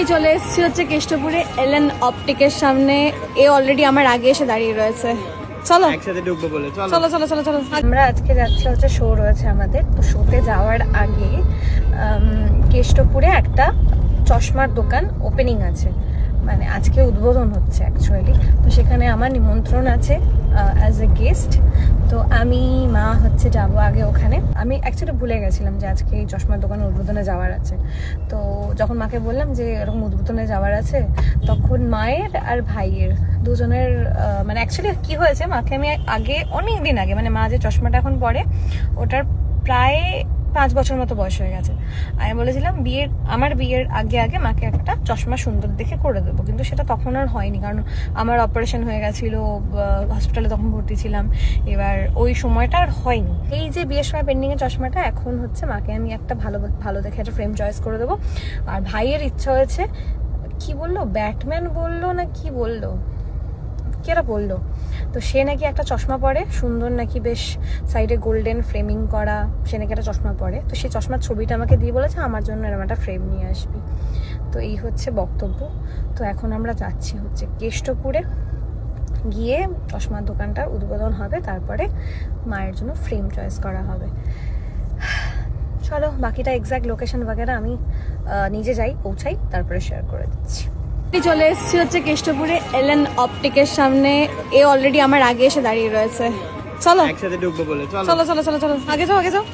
চলে এসেছি হচ্ছে কেষ্টপুরে এলএন অপটিকের সামনে। এ অলরেডি আমার আগে এসে দাঁড়িয়ে রয়েছে। চলো একসাথে ঢুকবো বলে চলো চলো চলো চলো। আমরা আজকে যাচ্ছি হচ্ছে শো রয়েছে আমাদের, তো শোতে যাওয়ার আগে কেষ্টপুরে একটা চশমার দোকান ওপেনিং আছে, মানে আজকে উদ্বোধন হচ্ছে অ্যাকচুয়ালি। তো সেখানে আমার নিমন্ত্রণ আছে অ্যাজ এ গেস্ট। তো আমি মা হচ্ছে যাবো আগে ওখানে। আমি অ্যাকচুয়ালি ভুলে গেছিলাম যে আজকে এই চশমার দোকানে উদ্বোধনে যাওয়ার আছে। তো যখন মাকে বললাম যে এরকম উদ্বোধনে যাওয়ার আছে, তখন মায়ের আর ভাইয়ের দুজনের মানে অ্যাকচুয়ালি কি হয়েছে, মাকে আমি আগে অনেক দিন আগে, মানে মা যে চশমাটা এখন পরে ওটার প্রায় 5 বছর মতো বয়স হয়ে গেছে। আমি বলেছিলাম আমার বিয়ের আগে আগে মাকে একটা চশমা সুন্দর দেখে করে দেবো, কিন্তু সেটা তখন আর হয়নি, কারণ আমার অপারেশন হয়ে গেছিলো, হসপিটালে তখন ভর্তি ছিলাম। এবার ওই সময়টা আর হয়নি। এই যে বিয়ের সময় পেন্ডিংয়ের চশমাটা, এখন হচ্ছে মাকে আমি একটা ভালো ভালো দেখে একটা ফ্রেম চয়েস করে দেবো। আর ভাইয়ের ইচ্ছা হয়েছে, কি বললো, ব্যাটম্যান বললো না কি বললো, কেরা বললো, তো সে নাকি একটা চশমা পরে সুন্দর, নাকি বেশ সাইডে গোল্ডেন ফ্রেমিং করা, সে নাকি একটা চশমা পরে। তো সেই চশমার ছবিটা আমাকে দিয়ে বলেছে আমার জন্য এরকম একটা ফ্রেম নিয়ে আসবি। তো এই হচ্ছে বক্তব্য। তো এখন আমরা যাচ্ছি হচ্ছে কেষ্টপুরে, গিয়ে চশমার দোকানটার উদ্বোধন হবে, তারপরে মায়ের জন্য ফ্রেম চয়েস করা হবে। চলো বাকিটা এক্সাক্ট লোকেশন বাগেরা আমি নিজে যাই, পৌঁছাই, তারপরে শেয়ার করে দিচ্ছি। চলে এসেছি হচ্ছে কেষ্টপুরে এলএন অপটিকের সামনে। এ অলরেডি আমার আগে এসে দাঁড়িয়ে রয়েছে। চলো একসাথে ঢুকবো বলে চলো চলো চলো চলো, আগে যাও আগে যাও।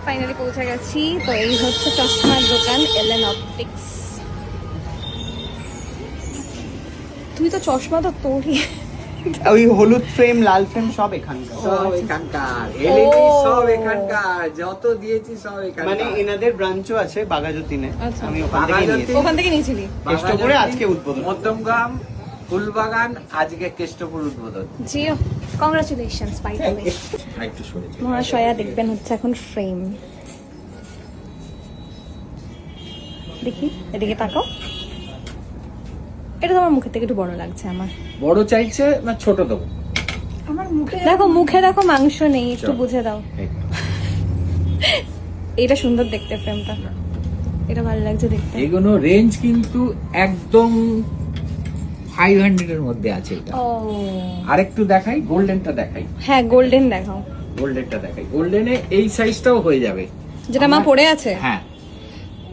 ফাইনালি পৌঁছে গেছি। তো এই হচ্ছে চশমার দোকান এলএন অপটিক্স। তুই তো চশমা তো তোরই, ওই হলুদ ফ্রেম লাল ফ্রেম সব এখানকার, সব এখানকার, এলইডি সব এখানকার, যত দিয়েছি সব এখানকার। মানে এনাদের ব্রাঞ্চও আছে বাঘাযতীনে। আচ্ছা। আমি ওখান থেকে নিয়েছি। নিয়েছিলি? কেষ্টপুরে আজকে উদ্বোধন। মধ্যমগ্রাম ফুলবাগান আজকে কেষ্টপুর উদ্বোধন। জিও, কংগ্রাচুলেশনস বাই দ্য ওয়ে। একটু সরে যাও। মহাশয়া দেখবেন হচ্ছে এখন ফ্রেম। দেখি এদিকে তাকাও। এটা তোমার মুখের থেকে একটু বড় লাগছে আমার। বড় চাইছে না ছোট দেবো? আমার মুখে দেখো, মুখে দেখো মাংস নেই, একটু বুঝে দাও। এটা সুন্দর দেখতে ফ্রেমটা, এটা ভালো লাগছে দেখতে। এগুলো রেঞ্জ কিন্তু একদম 500 এর মধ্যে আছে এটা। ও আরেকটু দেখাই, গোল্ডেনটা দেখাই। হ্যাঁ, গোল্ডেন দেখাও। গোল্ডেনটা দেখাই। গোল্ডেনে এই সাইজটাও হয়ে যাবে, যেটা মা পড়ে আছে। হ্যাঁ,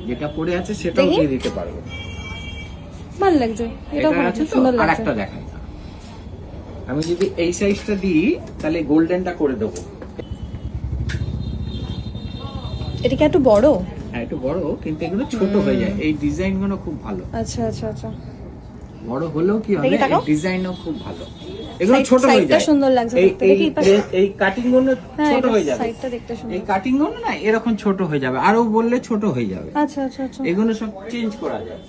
যেটা পড়ে আছে সেটাও দেখি? দিয়ে দিতে পারবো। ভালো লাগছে, এটা এটা আছে তো, সুন্দর লাগছে। আরেকটা দেখাই। আমি যদি এই সাইজটা দিই তাহলে গোল্ডেনটা করে দেবো। এটা কি একটু বড়? হ্যাঁ, একটু বড়, কিন্তু এগুলো ছোট হয়ে যায়। এই ডিজাইন গুলো খুব ভালো। আচ্ছা আচ্ছা আচ্ছা, বড় হলেও কি হবে, দেখি তাকাও। এই ডিজাইনও খুব ভালো। এগুলো ছোট হয়ে সাইডটা যায়। সুন্দর লাগছে এই দেখতে। দেখি পাশে। এই কাটিং গুলো হ্যাঁ, ছোট এটা হয়ে যাবে। সাইডটা দেখতে সুন্দর। এই কাটিং গুলো না এরকম ছোট হয়ে যাবে, আরো বললে ছোট হয়ে যাবে। আচ্ছা আচ্ছা আচ্ছা, এগুলো সব চেঞ্জ করা যায়।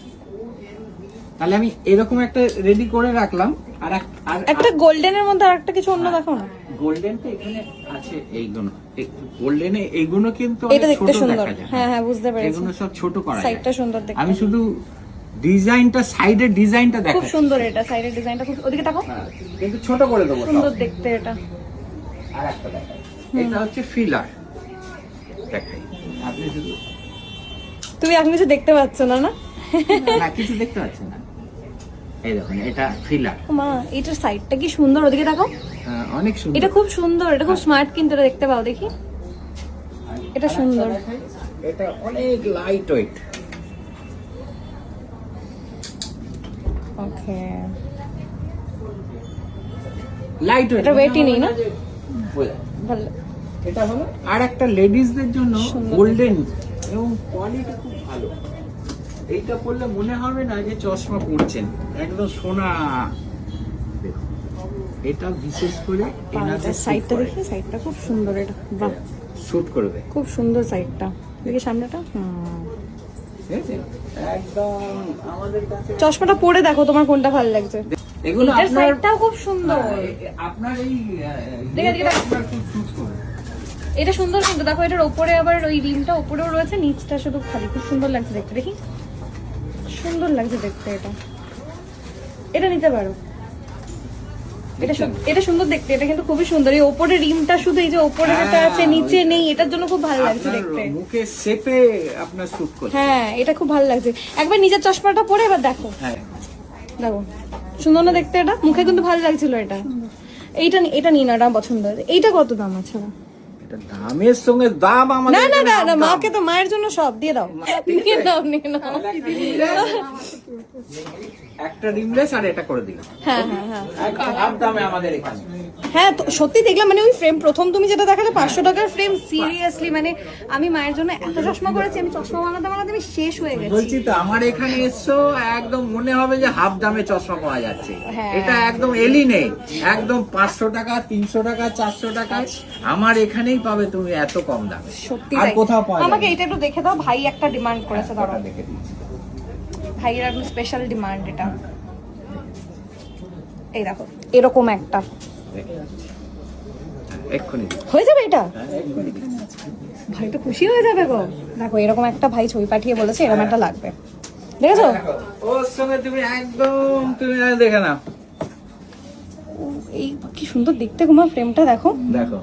তাহলে আমি এরকম একটা রেডি করে রাখলাম। আর একটা গোল্ডেনের মধ্যে আরেকটা কিছু অন্য দেখো না। গোল্ডেন তো এখানে আছে, এইগুলো গোল্ডেনে এইগুলো কিন্তু এটা অনেক দেখতে ছোট সুন্দর। দেখা যায়। হ্যাঁ হ্যাঁ, বুঝতে পেরেছি। এগুলো সব ছোট করা যায়। সাইডটা সুন্দর দেখতে। আমি শুধু ডিজাইনটা, সাইডের ডিজাইনটা খুব দেখাচ্ছি। সুন্দর, এটা সাইডের ডিজাইনটা খুব, ওদিকে তাকাও। হ্যাঁ, কিন্তু ছোট করে দেবো সব। সুন্দর দেখতে এটা। আর একটা দেখাই, এটা হচ্ছে ফিলার দেখাই। আপনি শুধু তুমি এখন কিছু দেখতে পাচ্ছ না? না না, কিছু দেখতে পাচ্ছেন না। এই দেখুন, এটা ফিলার। মা, এটার সাইডটা কি সুন্দর, ওদিকে তাকাও। অনেক সুন্দর। এটা খুব সুন্দর, এটা খুব স্মার্ট, কিন্তু এটা দেখতে পাও, দেখি এটা সুন্দর। এটা অনেক লাইট ওয়েট। ওকে, লাইট ওয়েট, এটা ওয়েটই নেই না? বোঝা। ভালো। এটা হলো আর একটা লেডিসদের জন্য সুন্দর। গোল্ডেন, এবং কোয়ালিটি খুব ভালো। এইটা পরলে মনে হবে না যে চশমা পরছেন, একদম সোনা। দেখুন, এটা বিশেষ করে এনাদের সাইডটা দেখি, সাইডটা খুব সুন্দর, এটা বাহ, শুট করবে। খুব সুন্দর সাইডটা। দেখি সামনেটা। ঠিক আছে? একদম আমাদের কাছে চশমাটা পরে দেখো তোমার কোনটা ভালো লাগছে। এগুলো এটার আপনার সাইডটাও খুব সুন্দর। আপনার এই দেখে, দেখে, দেখে। আপনার খুব শুট করবে। এটা সুন্দর, কিন্তু দেখো এটার উপরে আবার ওই রিমটা উপরেও রয়েছে, নিচটা শুধু খালি। খুব সুন্দর লাগছে দেখতে, দেখি সুন্দর লাগছে দেখতে। এটা এটা নিতে পারো। এটা সুন্দর দেখতে, এটা কিন্তু খুবই সুন্দর। এই ওপরে রিমটা শুধু এই যে ওপরে যেটা আছে নিচে নেই, এটার জন্য খুব ভালো লাগছে দেখতে। মুখে শেপে আপনার স্যুট করছে। হ্যাঁ এটা খুব ভালো লাগছে। একবার নিজের চশমাটা পরে এবার দেখো, হ্যাঁ দেখো সুন্দর না দেখতে? এটা মুখে কিন্তু ভালো লাগছিল। এটা এটা নিয়ে না, এটা পছন্দ হয়েছে। এইটা কত দাম আছে? এটা দামের সঙ্গে দাম আমাদের না না এখানে না না, দাম। মাকে তো, মায়ের জন্য সব দিয়ে দাও, নিয়ে নাও নিয়ে নাও। একটা রিমলেস আর এটা করে দিলাম। হ্যাঁ হ্যাঁ হ্যাঁ একদম হাফ দামে আমাদের এখানে। হ্যাঁ তো সত্যি দেখলাম, মানে ওই ফ্রেম প্রথম তুমি যেটা দেখালে 500 টাকার ফ্রেম, সিরিয়াসলি মানে আমি মায়ের জন্য এত চশমা করেছি, আমি চশমা বানাতে বানাতে আমি শেষ হয়ে গেছি। বলছি তো আমার এখানে এসছো একদম মনে হবে যে হাফ দামে চশমা পাওয়া যাচ্ছে। হ্যাঁ। এটা একদম এলি নেই, একদম 500 টাকা 300 টাকা 400 টাকা আমার এখানেই পাবে তুমি এত কম দামে। সত্যি আর তাই। কোথাও পাওয়া যাবে আমাকে না। এটা একটু দেখে দাও, ভাই একটা ডিমান্ড করেছে, ধরো ওটা দেখে দিচ্ছি। ভাইয়ের একদম স্পেশাল ডিমান্ড এটা। এই দেখো এরকম একটা দেখে দিচ্ছি। এক্ষুনি দিচ্ছি। হয়ে যাবে এটা, হ্যাঁ, এক্ষুনি দিচ্ছি। ভাই তো খুশি হয়ে যাবে গো। দেখো এরকম একটা ভাই ছবি পাঠিয়ে বলেছে এরকম একটা লাগবে, দেখেছো? দেখো, ওর সঙ্গে তুমি একদম তুমি দেখে নাও। এই কি সুন্দর দেখতে গো মা, ফ্রেমটা দেখো দেখো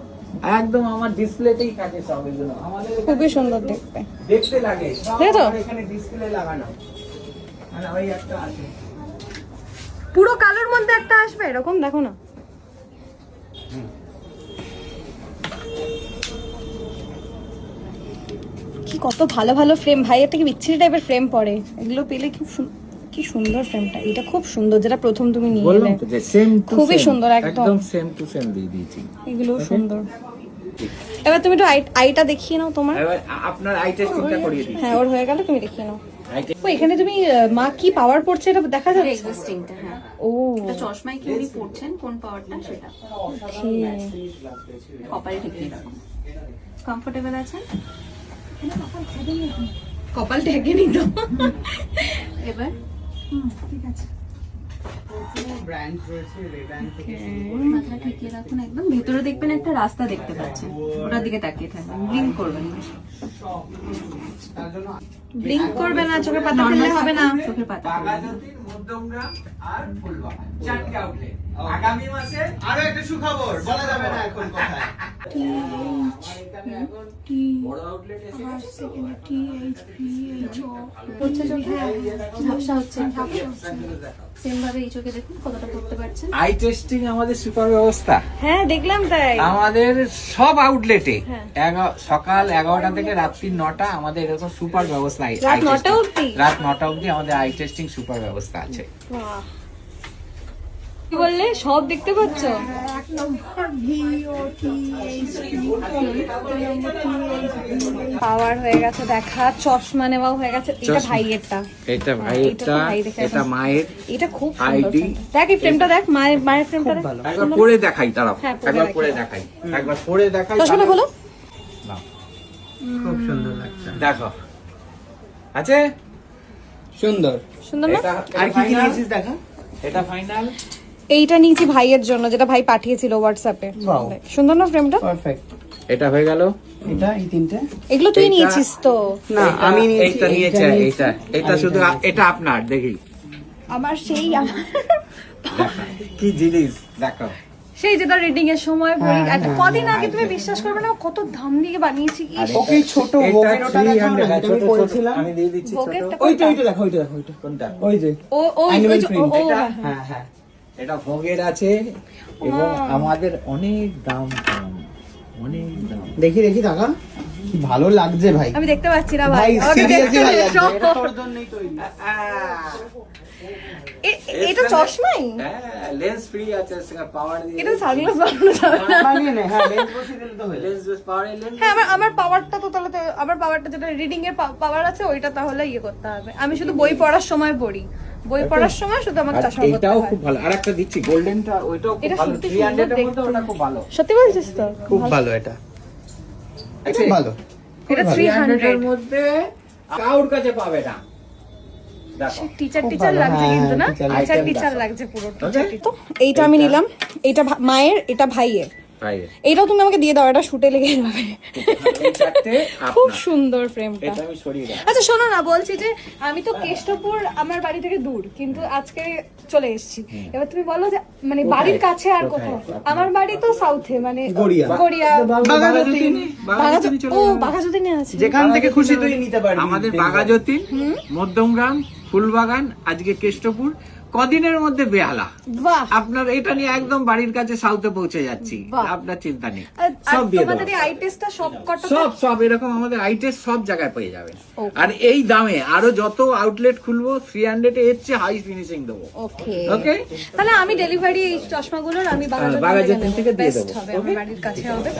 একদম আমার ডিসপ্লেতেই থাকে সব এগুলো আমাদের এখানে খুবই সুন্দর দেখতে। দেখতে লাগে সব দেখেছো? আমার এখানে ডিসপ্লে লাগানো। আর ওই একটা আছে পুরো কালোর মধ্যে একটা আসবে এরকম, দেখো না। কি কত ভালো ভালো ফ্রেম, ভাই একটা কি বিচ্ছিরি টাইপের ফ্রেম পড়ে, এগুলো পেলে কি সুন্দর ফ্রেমটা। এটা খুব সুন্দর, যেটা প্রথম তুমি নিয়ে এলে, বললাম তো যে সেম টু খুবই সুন্দর একদম। সেম টু সেম দিয়ে দিয়েছি। এগুলো সুন্দর। এবার তুমি একটু আইটা দেখিয়ে নাও তোমার। এবার আপনার আই টেস্টিংটা করিয়ে দিই। হ্যাঁ ওর হয়ে গেল, তুমি দেখিয়ে নাও। আই ও এখানে তুমি মা কি পাওয়ার পড়ছে এটা দেখা যাবে? এক্সিস্টিংটা, হ্যাঁ। ও এটা চশমায় কি উনি পড়ছেন কোন পাওয়ারটা সেটা কপালে ঠেকিয়ে রাখুন। কমফোর্টেবল আছেন? কপাল ঠেকে নি তো। এবার ব্র্যান্ড রয়েছে রেব্যান থেকে মাথা ঠেকিয়ে রাখুন একদম। ভেতরে দেখবেন একটা রাস্তা দেখতে পাচ্ছেন, ওটার দিকে তাকিয়ে থাকবেন। ব্লিঙ্ক করবেন না, তার জন্য ব্লিঙ্ক করবে না, চোখের পাতা ফেললে হবে না। চোখের পাতা বাগাজতির মধ্যমগ্রাম আর ফুলবাগান চারটি আউটলেট। আগামী মাসে আরো একটা সুখবর বলা যাবে না এখন কোথায়। এখানে এখন বড় আউটলেট এসে হচ্ছে চোখে ঝাপসা হচ্ছে, সেম ভাবে এই চোখে দেখুন কতটা পড়তে পারছেন। আই টেস্টিং আমাদের সুপার ব্যবস্থা। হ্যাঁ দেখলাম তাই। আমাদের সব আউটলেটে হ্যাঁ। সকাল 11টা থেকে রাত্রি 9টা আমাদের এরকম সুপার ব্যবস্থা। রাত 9টা অবধি? রাত 9টা অবধি আমাদের আই টেস্টিং সুপার ব্যবস্থা আছে। বাহ। কি বললে, সব দেখতে পাচ্ছ? পাওয়ার হয়ে গেছে দেখা, চশমা নেওয়াও হয়ে গেছে। এটা চশমা। ভাইয়েরটা, এটা এটা ভাইয়েরটা, তো ভাই দেখে এটা এখন। মায়ের। এটা খুব ID সুন্দর। দেখ এই ফ্রেমটা দেখ, মায়ের ফ্রেমটা দেখ। একবার পরে দেখাই দাঁড়াও, হ্যাঁ, পরে একবার দেখাই। পরে দেখাই, একবার পরে দেখাই। চশমাটা তাহলে- খোলো। নাও, খুব সুন্দর লাগছে, দেখো আছে সুন্দর। সুন্দর না? আর কি কি নিয়েছিস দেখা। এটা ফাইনাল। এইটা নিয়েছি ভাইয়ের জন্য, যেটা ভাই পাঠিয়েছিল হোয়াটসঅ্যাপে। Wow. সুন্দর না ফ্রেমটা? পারফেক্ট। এটা হয়ে গেল। এটা এই তিনটে এগুলো তুই এইটা- নিয়েছিস তো? না আমি নিয়েছি এইটা নিয়েছে, এইটা এইটা এটা শুধু এটা আপনার। দেখি আমার সেই দেখো, কি জিনিস দেখো। সেই যেটা রিডিং এর সময় পড়ি। হ্যাঁ, একটা হ্যাঁ, কদিন আগে তুমি বিশ্বাস করবে না কত দাম দিয়ে বানিয়েছি। ইস, ওকে ছোট এটা ভোগের ওটা দেখাও না, 300, যেটা আমি ছোট, ছোট। বলছিলাম। আমি দিয়ে দিচ্ছি ছোট। ভোগেরটা ওইটা কোনটা? দেখো, ওইটা দেখো, ওইটা কোনটা? ওই যে ও ও Animal ওই যে- print। ও, এটা? হ্যাঁ, হ্যাঁ। হ্যাঁ হ্যাঁ এটা ভোগের আছে এবং আমাদের অনেক দাম কম, অনেক দাম। দেখি দেখি টাকা কি ভালো লাগছে ভাই। আমি দেখতে পাচ্ছি না ভাই, ভাই আমাকে সিরিয়াসলি দেখতে ভালো দে, লাগছে, সব। এটা তোর জন্যই তৈরি। এটা চশমাই? হ্যাঁ, লেন্স ফ্রি আছে, পাওয়ার দিয়ে। এটা সানগ্লাস বানানো যাবে না। বানিয়ে নে, হ্যাঁ লেন্স বসিয়ে দিলে তো হয়ে যাবে। লেন্স পাওয়ার লেন্স। হ্যাঁ আমার পাওয়ারটা তো তাহলে আমার পাওয়ারটা যেটা রিডিং এর পাওয়ার আছে ওইটা তাহলে ইয়ে করতে হবে। আমি শুধু বই পড়ার সময় পড়ি, বই পড়ার সময় শুধু আমাকে আর চশমা পড়তে এটাও হয়। খুব ভালো। আরেকটা দিচ্ছি গোল্ডেনটা, ওইটাও খুব এটা ভালো। সত্যি 300 এর সুন্দর মধ্যে দেখতে। ওটা খুব ভালো। সত্যি বলছিস তো? খুব ভালো এটা, আচ্ছা, খুব ভালো। এটা 300 এর 300। মধ্যে কাউর কাছে পাবে না। দেখো টিচার খুব টিচার ভালো, লাগছে হ্যাঁ, কিন্তু না, teacher টিচার item টিচার দেখো। লাগছে পুরো Okay? টিচার। তো এইটা আমি নিলাম, এটা মায়ের, এটা ভাইয়ের। বাইরে। এইটাও তুমি আমাকে দিয়ে দাও, এটা শুটে লেগে যাবে। এই চারটে খুব আপনার। সুন্দর ফ্রেমটা। এটা আমি সরিয়ে রাখি। আচ্ছা শোনো না, বলছি যে আমি তো কেষ্টপুর আমার বাড়ি থেকে দূর, কিন্তু আজকে চলে এসেছি। এবার তুমি বলো যে মানে বাড়ির কাছে আর কোথাও? আমার বাড়ি তো সাউথে, মানে গড়িয়া। গড়িয়া, বাঘাযতীনে, বাঘাযতীনে চলে ও যাবেন। বাঘাযতীনে আছে। যেখান থেকে খুশি তুই নিতে পারবি। আমাদের বাঘাযতীন, মধ্যমগ্রাম, ফুলবাগান, আজকে কেষ্টপুর, কদিনের মধ্যে বেহালা। বাহ। আপনার এটা নিয়ে একদম বাড়ির কাছে সাউথে পৌঁছে যাচ্ছি, বাহ। আপনার চিন্তা নেই। আর সব দিয়ে তোমাদের দাও। এই আই টেস্টটা সব কটা? সব এরকম আমাদের আইটেস সব জায়গায় পেয়ে যাবেন। Okay. আর এই দামে আরো যত আউটলেট খুলবো 300 এর চেয়ে হাই ফিনিশিং দেবো। ওকে ওকে, তাহলে আমি ডেলিভারি এই চশমাগুলোর আমি বাঘাযতীন থেকে দিয়ে বেস্ট দেবো। হবে, আমার বাড়ির কাছে হবে।